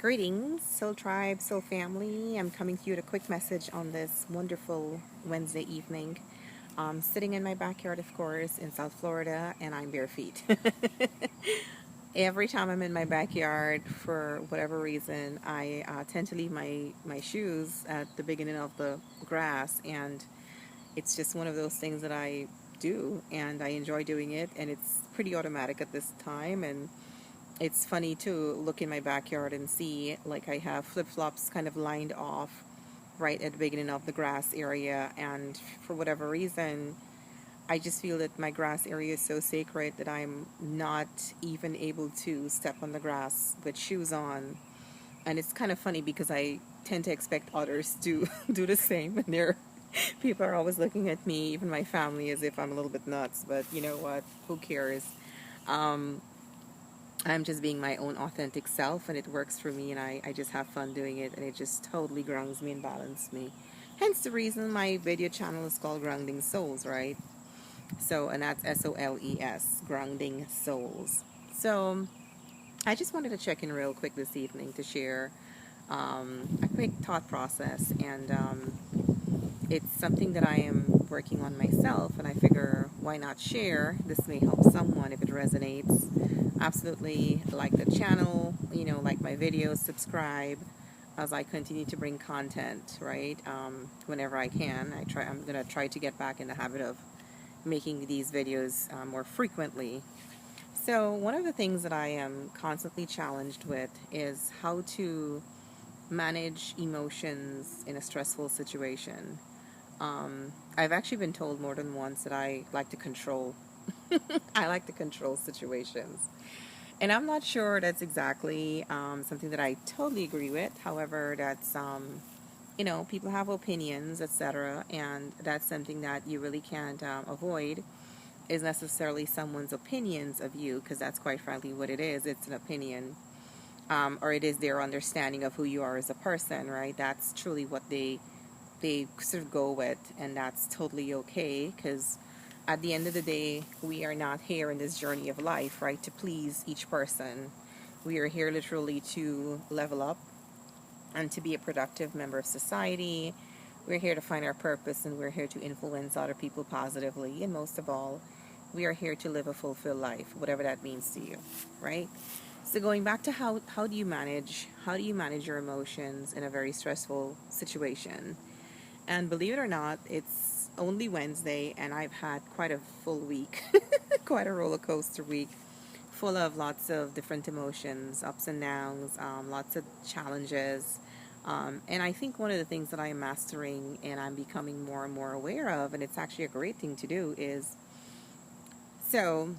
Greetings, Soul Tribe, Soul Family. I'm coming to you with a quick message on this wonderful Wednesday evening. I'm sitting in my backyard, of course, in South Florida, and I'm bare feet. Every time I'm in my backyard, for whatever reason, I tend to leave my shoes at the beginning of the grass, and it's just one of those things that I do, and I enjoy doing it, and it's pretty automatic at this time. And it's funny to look in my backyard and see like I have flip-flops kind of lined off right at the beginning of the grass area, and for whatever reason I just feel that my grass area is so sacred that I'm not even able to step on the grass with shoes on. And it's kind of funny because I tend to expect others to do the same, and they're people are always looking at me, even my family, as if I'm a little bit nuts. But you know what, who cares? um, I'm just being my own authentic self, and it works for me, and I just have fun doing it, and it just totally grounds me and balances me. Hence the reason my video channel is called Grounding Souls, right? So, and that's SOLES, Grounding Souls. So, I just wanted to check in real quick this evening to share a quick thought process, and it's something that I am working on myself, and I figure why not share? This may help someone if it resonates. Absolutely like the channel, like my videos, subscribe as I continue to bring content, right? Whenever I can, I'm gonna try to get back in the habit of making these videos more frequently. So one of the things that I am constantly challenged with is how to manage emotions in a stressful situation. I've actually been told more than once that I like to control. I like to control situations. And I'm not sure that's exactly something that I totally agree with. However, that's, people have opinions, etc. And that's something that you really can't avoid, is necessarily someone's opinions of you, because that's quite frankly what it is. It's an opinion. Or it is their understanding of who you are as a person, right? That's truly what they sort of go with, and that's totally okay, because at the end of the day, we are not here in this journey of life, right, to please each person. We are here literally to level up and to be a productive member of society. We're here to find our purpose, and we're here to influence other people positively, and most of all, we are here to live a fulfilled life, whatever that means to you, right? So going back to how do you manage your emotions in a very stressful situation? And believe it or not, it's only Wednesday, and I've had quite a full week, quite a roller coaster week, full of lots of different emotions, ups and downs, lots of challenges. And I think one of the things that I'm mastering and I'm becoming more and more aware of, and it's actually a great thing to do, is so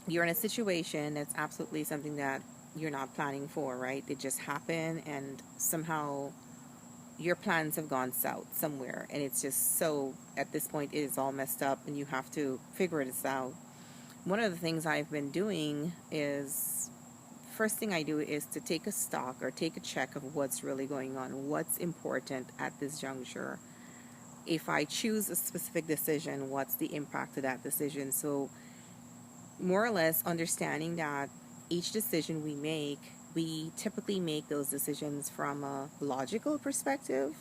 you're in a situation that's absolutely something that you're not planning for, right? It just happened, and somehow your plans have gone south somewhere, and it's just so at this point it is all messed up, and you have to figure this out. One of the things I've been doing is, first thing I do is to take a stock or take a check of what's really going on, what's important at this juncture. If I choose a specific decision, what's the impact of that decision? So more or less understanding that each decision we typically make those decisions from a logical perspective,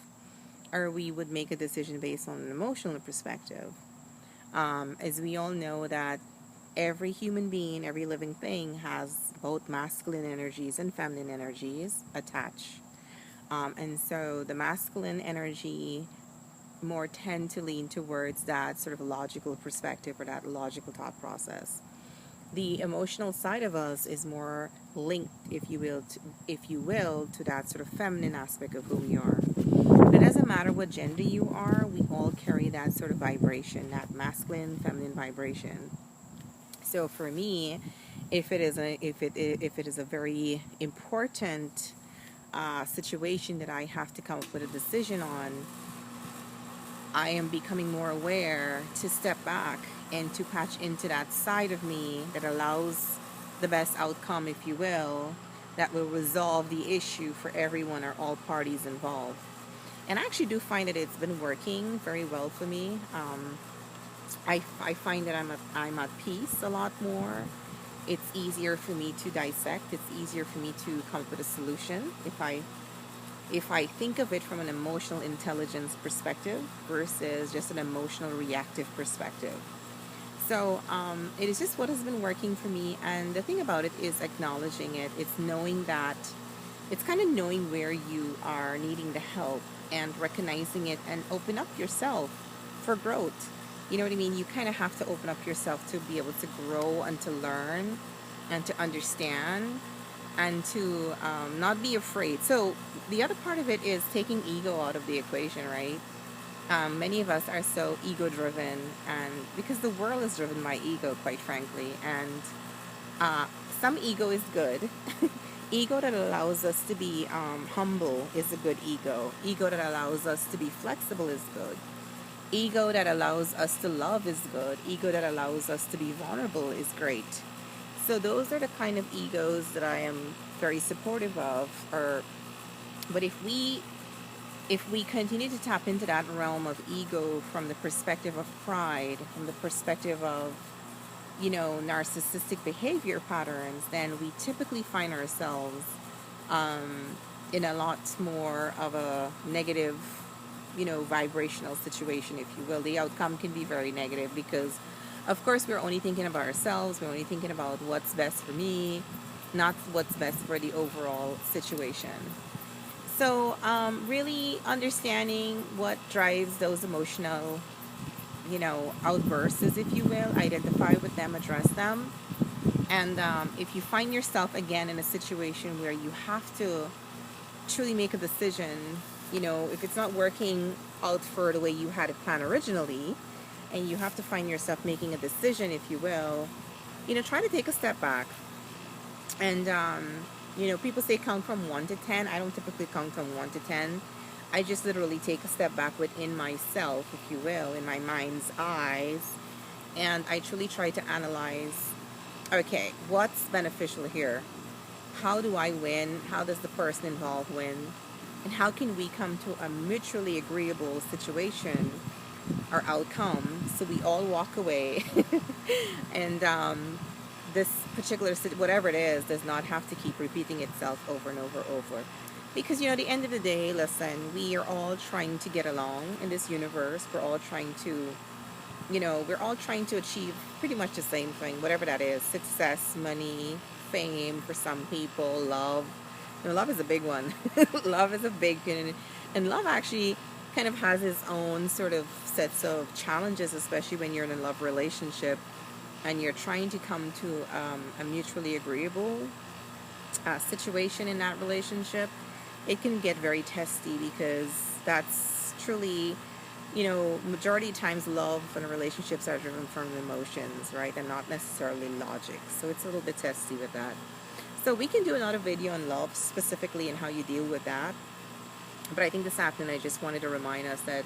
or we would make a decision based on an emotional perspective. As we all know that every human being, every living thing has both masculine energies and feminine energies attached. And so the masculine energy more tend to lean towards that sort of logical perspective or that logical thought process. The emotional side of us is more linked, if you will, to that sort of feminine aspect of who we are. It doesn't matter what gender you are; we all carry that sort of vibration, that masculine, feminine vibration. So for me, if it is a very important situation that I have to come up with a decision on, I am becoming more aware to step back and to patch into that side of me that allows the best outcome, if you will, that will resolve the issue for everyone or all parties involved. And I actually do find that it's been working very well for me. I find that I'm at peace a lot more. it's easier for me to dissect. It's easier for me to come up with a solution if I think of it from an emotional intelligence perspective versus just an emotional reactive perspective. So it is just what has been working for me. And the thing about it is acknowledging it. It's knowing that, it's kind of knowing where you are needing the help and recognizing it and open up yourself for growth. You know what I mean? You kind of have to open up yourself to be able to grow and to learn and to understand and to not be afraid. So the other part of it is taking ego out of the equation, right? Many of us are so ego driven, and because the world is driven by ego, quite frankly, and some ego is good. Ego that allows us to be humble is a good ego. Ego that allows us to be flexible is good. Ego that allows us to love is good. Ego that allows us to be vulnerable is great. So those are the kind of egos that I am very supportive of. But if we continue to tap into that realm of ego from the perspective of pride, from the perspective of, narcissistic behavior patterns, then we typically find ourselves in a lot more of a negative, vibrational situation, if you will. The outcome can be very negative because, of course, we're only thinking about ourselves. We're only thinking about what's best for me, not what's best for the overall situation. So, really understanding what drives those emotional, outbursts, if you will, identify with them, address them. And if you find yourself again in a situation where you have to truly make a decision, if it's not working out for the way you had it planned originally, and you have to find yourself making a decision, if you will, try to take a step back. And, people say count from 1 to 10. I don't typically count from 1 to 10. I just literally take a step back within myself, if you will, in my mind's eyes. And I truly try to analyze, okay, what's beneficial here? How do I win? How does the person involved win? And how can we come to a mutually agreeable situation or outcome so we all walk away and this particular whatever it is does not have to keep repeating itself over and over. Because at the end of the day, listen, we are all trying to get along in this universe. We're all trying to achieve pretty much the same thing, whatever that is: success, money, fame for some people, love. Love is a big one. Love is a big one. And love actually kind of has its own sort of sets of challenges, especially when you're in a love relationship and you're trying to come to a mutually agreeable situation in that relationship. It can get very testy because that's truly, majority of times love and relationships are driven from emotions, right? And not necessarily logic. So it's a little bit testy with that. So we can do another video on love specifically and how you deal with that. But I think this afternoon I just wanted to remind us that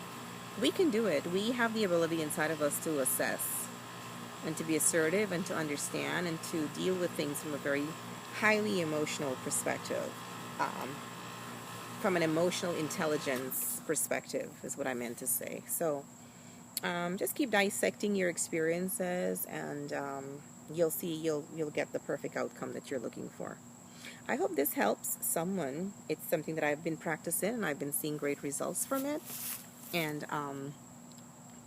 we can do it. We have the ability inside of us to assess and to be assertive and to understand and to deal with things from a very highly emotional perspective. From an emotional intelligence perspective is what I meant to say. So just keep dissecting your experiences, and you'll see you'll get the perfect outcome that you're looking for. I hope this helps someone. It's something that I've been practicing and I've been seeing great results from it, and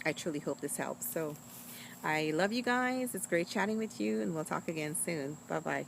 I truly hope this helps. So I love you guys. It's great chatting with you, and we'll talk again soon. Bye bye.